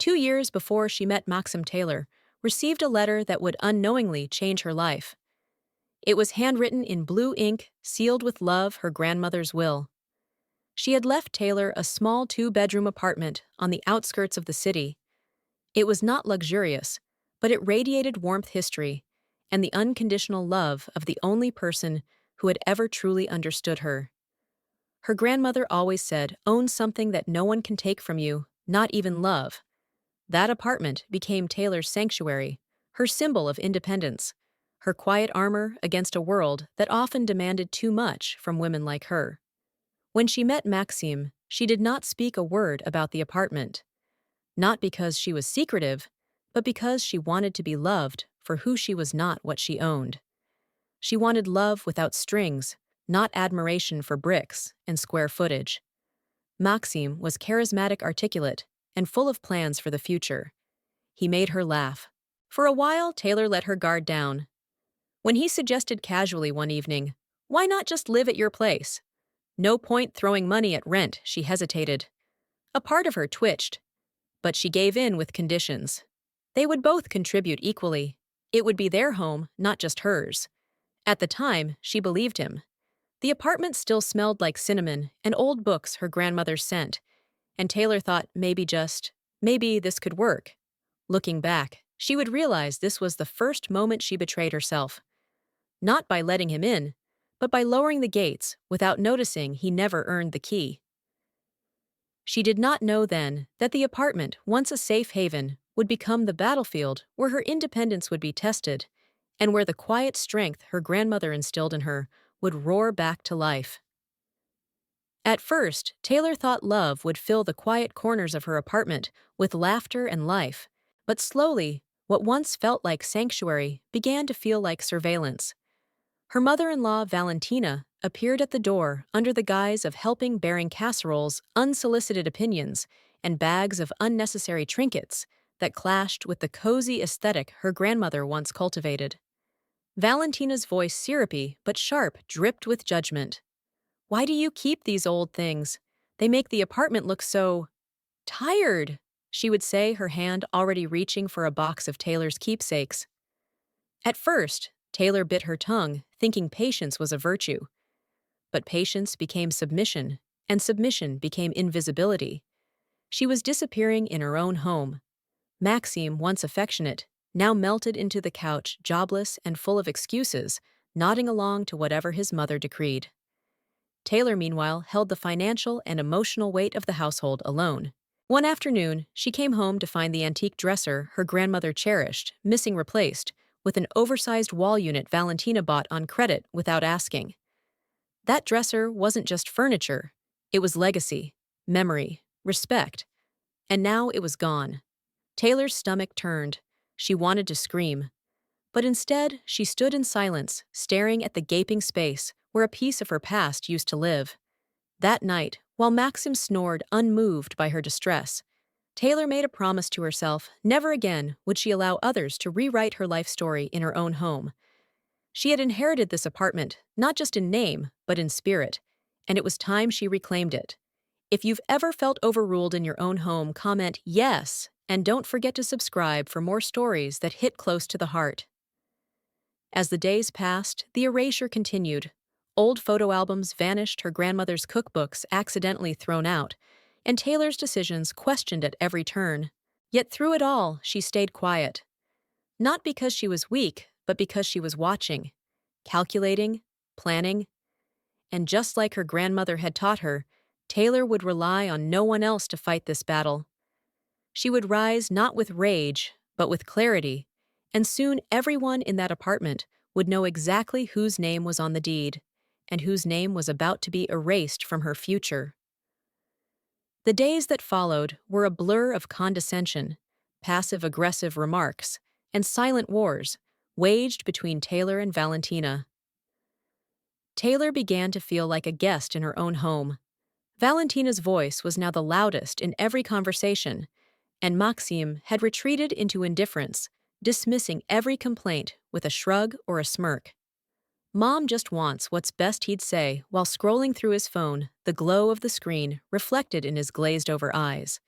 2 years before she met Maxim Taylor, received a letter that would unknowingly change her life. It was handwritten in blue ink, sealed with love, her grandmother's will. She had left Taylor a small two-bedroom apartment on the outskirts of the city. It was not luxurious, but it radiated warmth, history, and the unconditional love of the only person who had ever truly understood her. Her grandmother always said, "Own something that no one can take from you, not even love." That apartment became Taylor's sanctuary, her symbol of independence, her quiet armor against a world that often demanded too much from women like her. When she met Maxime, she did not speak a word about the apartment. Not because she was secretive, but because she wanted to be loved for who she was, not what she owned. She wanted love without strings, not admiration for bricks and square footage. Maxime was charismatic, articulate, and full of plans for the future. He made her laugh. For a while, Taylor let her guard down. When he suggested casually one evening, "Why not just live at your place?" "No point throwing money at rent," she hesitated. A part of her twitched, but she gave in with conditions. They would both contribute equally. It would be their home, not just hers. At the time, she believed him. The apartment still smelled like cinnamon and old books her grandmother sent, and Taylor thought maybe this could work. Looking back, she would realize this was the first moment she betrayed herself. Not by letting him in, but by lowering the gates without noticing he never earned the key. She did not know then that the apartment, once a safe haven, would become the battlefield where her independence would be tested, and where the quiet strength her grandmother instilled in her would roar back to life. At first, Taylor thought love would fill the quiet corners of her apartment with laughter and life, but slowly, what once felt like sanctuary began to feel like surveillance. Her mother-in-law, Valentina, appeared at the door under the guise of helping, bearing casseroles, unsolicited opinions, and bags of unnecessary trinkets that clashed with the cozy aesthetic her grandmother once cultivated. Valentina's voice, syrupy but sharp, dripped with judgment. "Why do you keep these old things? They make the apartment look so tired," she would say, her hand already reaching for a box of Taylor's keepsakes. At first, Taylor bit her tongue, thinking patience was a virtue. But patience became submission, and submission became invisibility. She was disappearing in her own home. Maxime, once affectionate, now melted into the couch, jobless and full of excuses, nodding along to whatever his mother decreed. Taylor, meanwhile, held the financial and emotional weight of the household alone. One afternoon, she came home to find the antique dresser her grandmother cherished, missing, replaced with an oversized wall unit Valentina bought on credit without asking. That dresser wasn't just furniture. It was legacy, memory, respect. And now it was gone. Taylor's stomach turned. She wanted to scream. But instead, she stood in silence, staring at the gaping space where a piece of her past used to live. That night, while Maxim snored unmoved by her distress, Taylor made a promise to herself: never again would she allow others to rewrite her life story in her own home. She had inherited this apartment, not just in name, but in spirit, and it was time she reclaimed it. If you've ever felt overruled in your own home, comment yes, and don't forget to subscribe for more stories that hit close to the heart. As the days passed, the erasure continued. Old photo albums vanished, her grandmother's cookbooks accidentally thrown out, and Taylor's decisions questioned at every turn. Yet through it all, she stayed quiet. Not because she was weak, but because she was watching, calculating, planning. And just like her grandmother had taught her, Taylor would rely on no one else to fight this battle. She would rise not with rage, but with clarity, and soon everyone in that apartment would know exactly whose name was on the deed, and whose name was about to be erased from her future. The days that followed were a blur of condescension, passive-aggressive remarks, and silent wars waged between Taylor and Valentina. Taylor began to feel like a guest in her own home. Valentina's voice was now the loudest in every conversation, and Maxime had retreated into indifference, dismissing every complaint with a shrug or a smirk. "Mom just wants what's best," he'd say while scrolling through his phone, the glow of the screen reflected in his glazed-over eyes.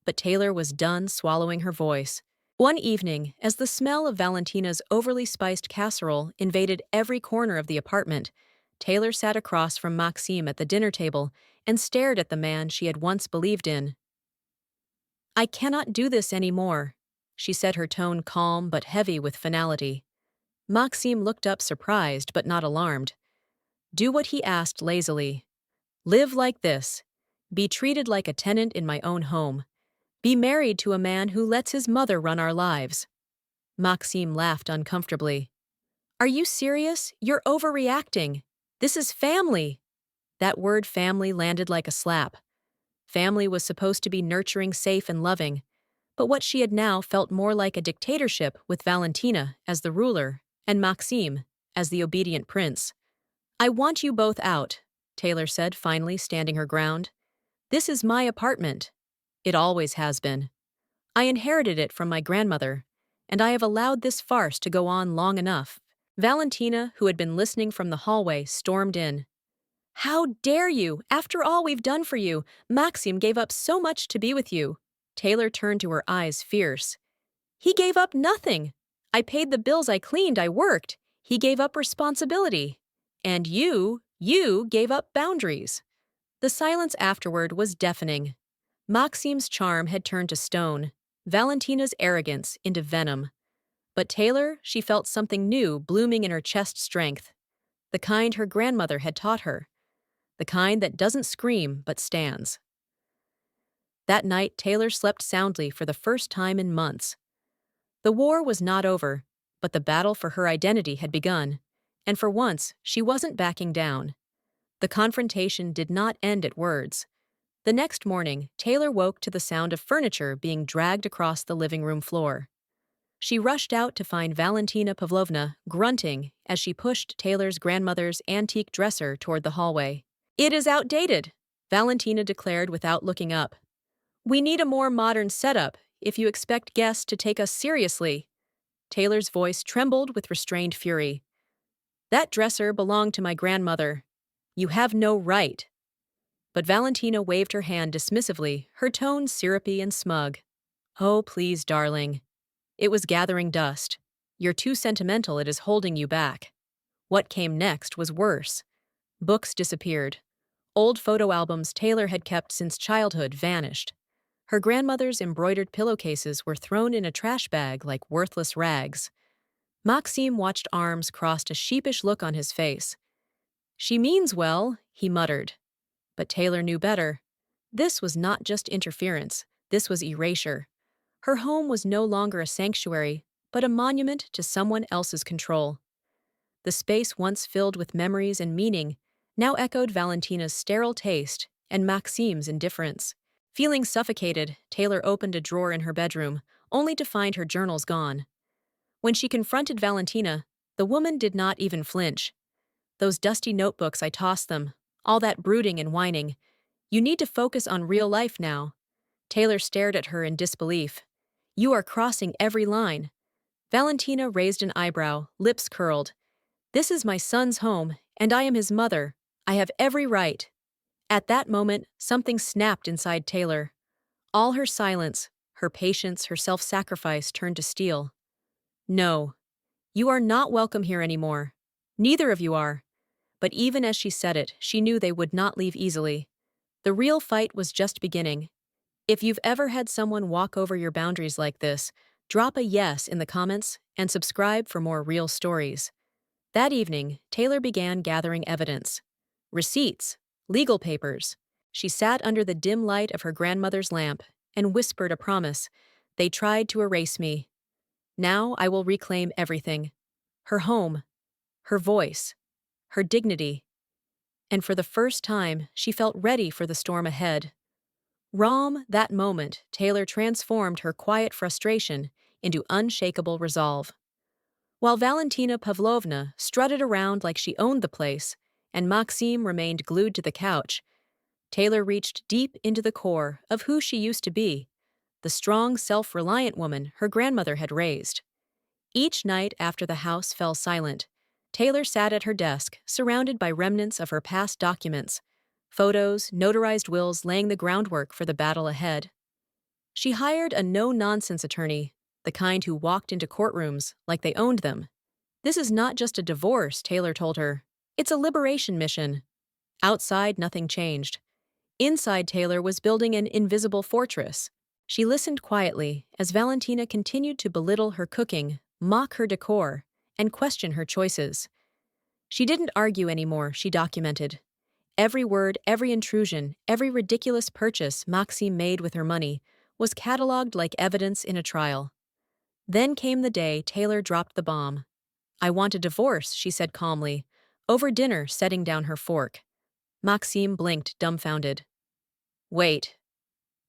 but Taylor was done swallowing her voice. One evening, as the smell of Valentina's overly spiced casserole invaded every corner of the apartment, Taylor sat across from Maxime at the dinner table and stared at the man she had once believed in. "I cannot do this anymore," she said, her tone calm but heavy with finality. Maxime looked up surprised but not alarmed. "Do what he asked lazily. Live like this. Be treated like a tenant in my own home. Be married to a man who lets his mother run our lives." Maxime laughed uncomfortably. "Are you serious? You're overreacting. This is family." That word family landed like a slap. Family was supposed to be nurturing, safe, and loving, but what she had now felt more like a dictatorship with Valentina as the ruler and Maxime as the obedient prince. "I want you both out," Taylor said, finally standing her ground. "This is my apartment. It always has been. I inherited it from my grandmother, and I have allowed this farce to go on long enough." Valentina, who had been listening from the hallway, stormed in. "How dare you? After all we've done for you, Maxime gave up so much to be with you." Taylor turned to her, eyes fierce. "He gave up nothing. I paid the bills, I cleaned, I worked. He gave up responsibility. And you gave up boundaries." The silence afterward was deafening. Maxime's charm had turned to stone, Valentina's arrogance into venom. But Taylor, she felt something new blooming in her chest strength. The kind her grandmother had taught her. The kind that doesn't scream but stands. That night, Taylor slept soundly for the first time in months. The war was not over, but the battle for her identity had begun, and for once, she wasn't backing down. The confrontation did not end at words. The next morning, Taylor woke to the sound of furniture being dragged across the living room floor. She rushed out to find Valentina Pavlovna grunting as she pushed Taylor's grandmother's antique dresser toward the hallway. "It is outdated," Valentina declared without looking up. "We need a more modern setup if you expect guests to take us seriously." Taylor's voice trembled with restrained fury. "That dresser belonged to my grandmother. You have no right." But Valentina waved her hand dismissively, her tone syrupy and smug. "Oh, please, darling. It was gathering dust. You're too sentimental, it is holding you back." What came next was worse. Books disappeared. Old photo albums Taylor had kept since childhood vanished. Her grandmother's embroidered pillowcases were thrown in a trash bag like worthless rags. Maxime watched, arms crossed, a sheepish look on his face. "She means well," he muttered. But Taylor knew better. This was not just interference, this was erasure. Her home was no longer a sanctuary, but a monument to someone else's control. The space once filled with memories and meaning now echoed Valentina's sterile taste and Maxime's indifference. Feeling suffocated, Taylor opened a drawer in her bedroom, only to find her journals gone. When she confronted Valentina, the woman did not even flinch. "Those dusty notebooks, I tossed them. All that brooding and whining. You need to focus on real life now." Taylor stared at her in disbelief. "You are crossing every line." Valentina raised an eyebrow, lips curled. "This is my son's home, and I am his mother. I have every right." At that moment, something snapped inside Taylor. All her silence, her patience, her self-sacrifice turned to steel. "No, you are not welcome here anymore. Neither of you are." But even as she said it, she knew they would not leave easily. The real fight was just beginning. If you've ever had someone walk over your boundaries like this, drop a yes in the comments and subscribe for more real stories. That evening, Taylor began gathering evidence. Receipts, legal papers. She sat under the dim light of her grandmother's lamp and whispered a promise. "They tried to erase me. Now I will reclaim everything. Her home, her voice, her dignity." And for the first time, she felt ready for the storm ahead. That moment, Taylor transformed her quiet frustration into unshakable resolve. While Valentina Pavlovna strutted around like she owned the place, and Maxime remained glued to the couch, Taylor reached deep into the core of who she used to be, the strong, self-reliant woman her grandmother had raised. Each night after the house fell silent, Taylor sat at her desk, surrounded by remnants of her past documents, photos, notarized wills laying the groundwork for the battle ahead. She hired a no-nonsense attorney, the kind who walked into courtrooms like they owned them. This is not just a divorce, Taylor told her. It's a liberation mission. Outside, nothing changed. Inside, Taylor was building an invisible fortress. She listened quietly as Valentina continued to belittle her cooking, mock her decor, and question her choices. She didn't argue anymore, she documented. Every word, every intrusion, every ridiculous purchase Maxime made with her money was catalogued like evidence in a trial. Then came the day Taylor dropped the bomb. "I want a divorce," she said calmly, over dinner, setting down her fork. Maxime blinked, dumbfounded. "Wait."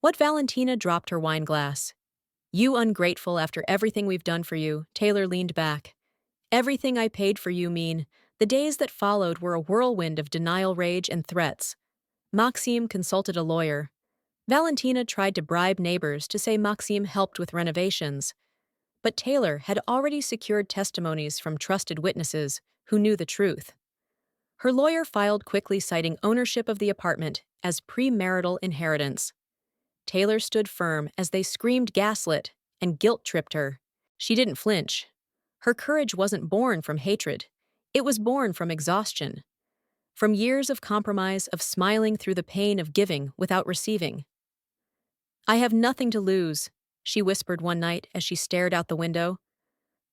What? Valentina dropped her wine glass. "You ungrateful after everything we've done for you," Taylor leaned back. "Everything I paid for you mean." The days that followed were a whirlwind of denial, rage, and threats. Maxime consulted a lawyer. Valentina tried to bribe neighbors to say Maxime helped with renovations. But Taylor had already secured testimonies from trusted witnesses who knew the truth. Her lawyer filed quickly, citing ownership of the apartment as premarital inheritance. Taylor stood firm as they screamed gaslit and guilt-tripped her. She didn't flinch. Her courage wasn't born from hatred. It was born from exhaustion. From years of compromise, of smiling through the pain of giving without receiving. "I have nothing to lose," she whispered one night as she stared out the window.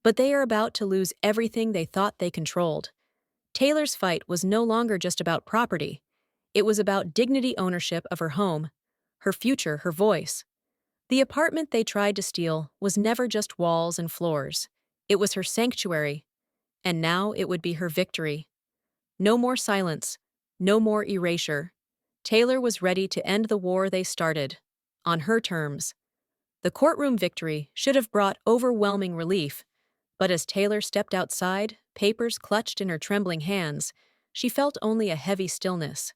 But they are about to lose everything they thought they controlled. Taylor's fight was no longer just about property. It was about dignity, ownership of her home, her future, her voice. The apartment they tried to steal was never just walls and floors. It was her sanctuary, and now it would be her victory. No more silence, no more erasure. Taylor was ready to end the war they started, on her terms. The courtroom victory should have brought overwhelming relief, but as Taylor stepped outside, papers clutched in her trembling hands, she felt only a heavy stillness.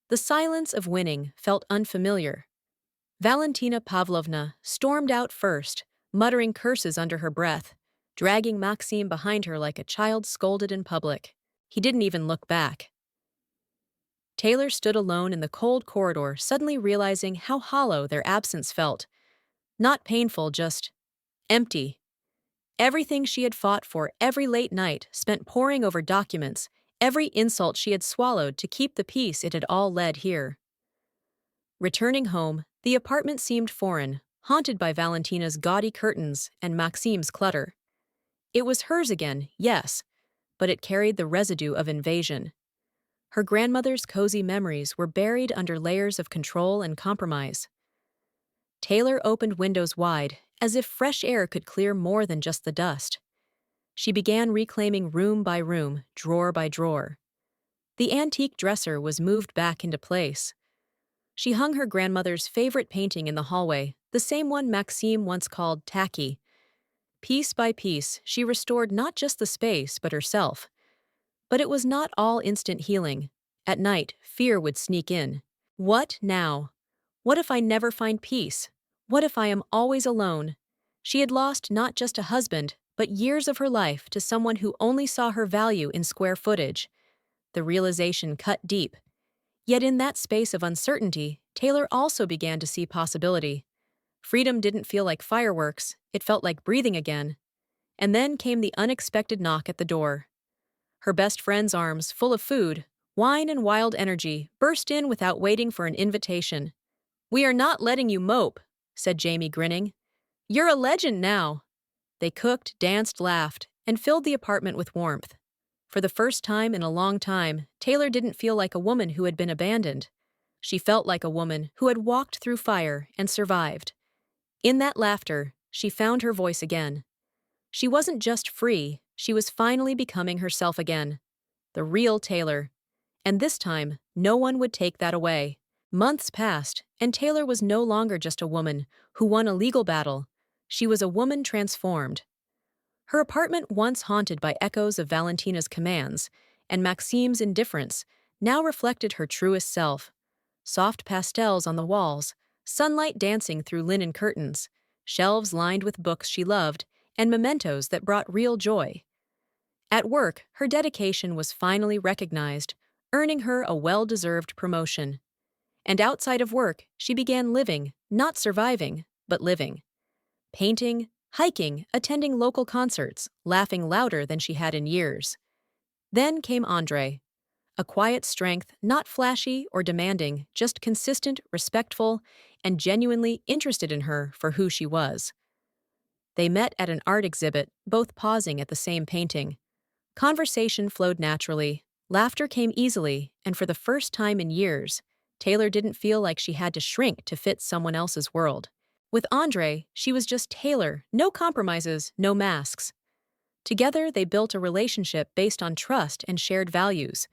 The silence of winning felt unfamiliar. Valentina Pavlovna stormed out first, muttering curses under her breath, dragging Maxime behind her like a child scolded in public. He didn't even look back. Taylor stood alone in the cold corridor, suddenly realizing how hollow their absence felt. Not painful, just empty. Everything she had fought for, every late night spent poring over documents, every insult she had swallowed to keep the peace, it had all led here. Returning home, the apartment seemed foreign, haunted by Valentina's gaudy curtains and Maxime's clutter. It was hers again, yes, but it carried the residue of invasion. Her grandmother's cozy memories were buried under layers of control and compromise. Taylor opened windows wide, as if fresh air could clear more than just the dust. She began reclaiming room by room, drawer by drawer. The antique dresser was moved back into place. She hung her grandmother's favorite painting in the hallway, the same one Maxime once called tacky. Piece by piece, she restored not just the space, but herself. But it was not all instant healing. At night, fear would sneak in. What now? What if I never find peace? What if I am always alone? She had lost not just a husband, but years of her life to someone who only saw her value in square footage. The realization cut deep. Yet in that space of uncertainty, Taylor also began to see possibility. Freedom didn't feel like fireworks, it felt like breathing again. And then came the unexpected knock at the door. Her best friend's arms, full of food, wine and wild energy, burst in without waiting for an invitation. "We are not letting you mope," said Jamie, grinning. "You're a legend now." They cooked, danced, laughed, and filled the apartment with warmth. For the first time in a long time, Taylor didn't feel like a woman who had been abandoned. She felt like a woman who had walked through fire and survived. In that laughter, she found her voice again. She wasn't just free, she was finally becoming herself again. The real Taylor. And this time, no one would take that away. Months passed, and Taylor was no longer just a woman who won a legal battle. She was a woman transformed. Her apartment, once haunted by echoes of Valentina's commands and Maxime's indifference, now reflected her truest self. Soft pastels on the walls, sunlight dancing through linen curtains, shelves lined with books she loved, and mementos that brought real joy. At work, her dedication was finally recognized, earning her a well-deserved promotion. And outside of work, she began living, not surviving, but living. Painting, hiking, attending local concerts, laughing louder than she had in years. Then came Andre. A quiet strength, not flashy or demanding, just consistent, respectful, and genuinely interested in her for who she was. They met at an art exhibit, both pausing at the same painting. Conversation flowed naturally, laughter came easily, and for the first time in years, Taylor didn't feel like she had to shrink to fit someone else's world. With Andre, she was just Taylor, no compromises, no masks. Together, they built a relationship based on trust and shared values.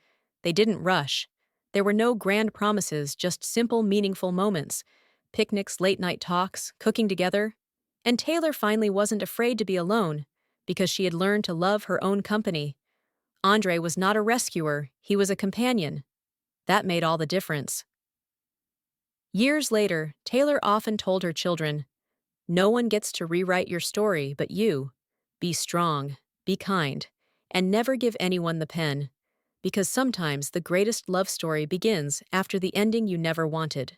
They didn't rush. There were no grand promises, just simple, meaningful moments. Picnics, late-night talks, cooking together. And Taylor finally wasn't afraid to be alone, because she had learned to love her own company. Andre was not a rescuer, he was a companion. That made all the difference. Years later, Taylor often told her children, "No one gets to rewrite your story but you. Be strong, be kind, and never give anyone the pen. Because sometimes the greatest love story begins after the ending you never wanted."